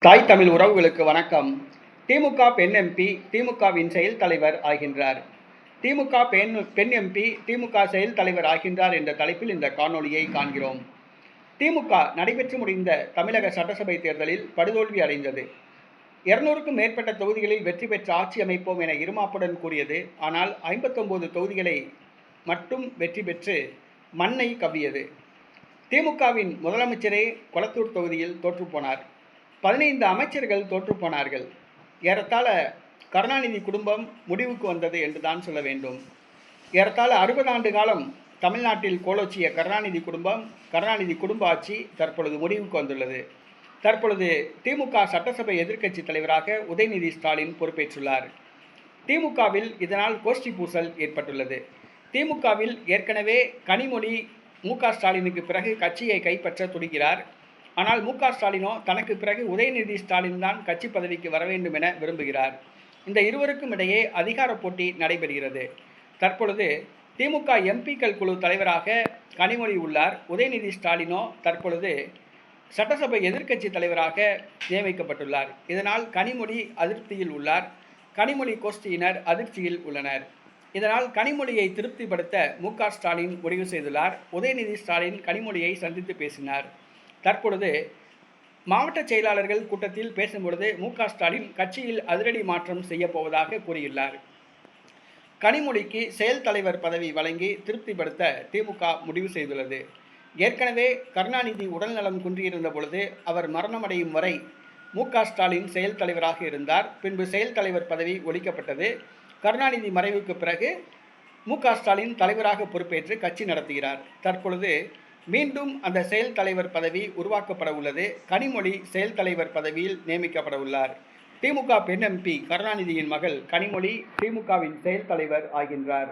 தாய் தமிழ் உறவுகளுக்கு வணக்கம். திமுக பெண் எம்பி திமுகவின் செயல் தலைவர் ஆகின்றார். திமுக பெண் எம்பி திமுக செயல் தலைவர் ஆகின்றார் என்ற தலைப்பில் இந்த காணொளியை காண்கிறோம். திமுக நடைபெற்று முடிந்த தமிழக சட்டசபை தேர்தலில் படுதோல்வி அடைந்தது. 200க்கும் மேற்பட்ட தொகுதிகளில் வெற்றி பெற்று ஆட்சி அமைப்போம் என இருமாப்புடன் கூறியது. ஆனால் 59 தொகுதிகளை மட்டும் வெற்றி பெற்று மண்ணை கவ்வியது. திமுகவின் முதலமைச்சரே கொளத்தூர் தொகுதியில் தோற்றுப்போனார். 15 அமைச்சர்கள் தோற்றுப்போனார்கள். ஏறத்தாழ கருணாநிதி குடும்பம் முடிவுக்கு வந்தது என்றுதான் சொல்ல வேண்டும். ஏறத்தாழ 60 ஆண்டு காலம் தமிழ்நாட்டில் கோலோச்சிய கருணாநிதி குடும்ப ஆட்சி தற்பொழுது முடிவுக்கு வந்துள்ளது. தற்பொழுது திமுக சட்டசபை எதிர்க்கட்சி தலைவராக உதயநிதி ஸ்டாலின் பொறுப்பேற்றுள்ளார். திமுகவில் இதனால் கோஷ்டி பூசல் ஏற்பட்டுள்ளது. திமுகவில் ஏற்கனவே கனிமொழி மு.க.ஸ்டாலினுக்கு பிறகு கட்சியை கைப்பற்ற துடிக்கிறார். ஆனால் மு.க.ஸ்டாலினோ தனக்கு பிறகு உதயநிதி ஸ்டாலின் தான் கட்சி பதவிக்கு வர வேண்டும் என விரும்புகிறார். இந்த இருவருக்கும் இடையே அதிகார போட்டி நடைபெறுகிறது. தற்பொழுது திமுக எம்பிக்கள் குழு தலைவராக கனிமொழி உள்ளார். உதயநிதி ஸ்டாலினோ தற்பொழுது சட்டசபை எதிர்க்கட்சி தலைவராக நியமிக்கப்பட்டுள்ளார். இதனால் கனிமொழி அதிருப்தியில் உள்ளார். கனிமொழி கோஷ்டியினர் அதிர்ச்சியில் உள்ளனர். இதனால் கனிமொழியை திருப்திப்படுத்த மு.க.ஸ்டாலின் முடிவு செய்துள்ளார். உதயநிதி ஸ்டாலின் கனிமொழியை சந்தித்து பேசினார். தற்பொழுது மாவட்ட செயலாளர்கள் கூட்டத்தில் பேசும்பொழுது மு.க.ஸ்டாலின் கட்சியில் அதிரடி மாற்றம் செய்யப்போவதாக கூறியுள்ளார். கனிமொழிக்கு செயல் தலைவர் பதவி வழங்கி திருப்திப்படுத்த திமுக முடிவு செய்துள்ளது. ஏற்கனவே கருணாநிதி உடல்நலம் குன்றியிருந்த பொழுது அவர் மரணமடையும் வரை மு.க.ஸ்டாலின் செயல் தலைவராக இருந்தார். பின்பு செயல் தலைவர் பதவி ஒழிக்கப்பட்டது. கருணாநிதி மறைவுக்கு பிறகு மு.க.ஸ்டாலின் தலைவராக பொறுப்பேற்று கட்சி நடத்துகிறார். தற்பொழுது மீண்டும் அந்த செயல் தலைவர் பதவி உருவாக்கப்பட உள்ளது. கனிமொழி செயல் தலைவர் பதவியில் நியமிக்கப்பட உள்ளார். திமுக பெண் எம்பி கருணாநிதியின் மகள் கனிமொழி திமுகவின் செயல் தலைவர் ஆகின்றார்.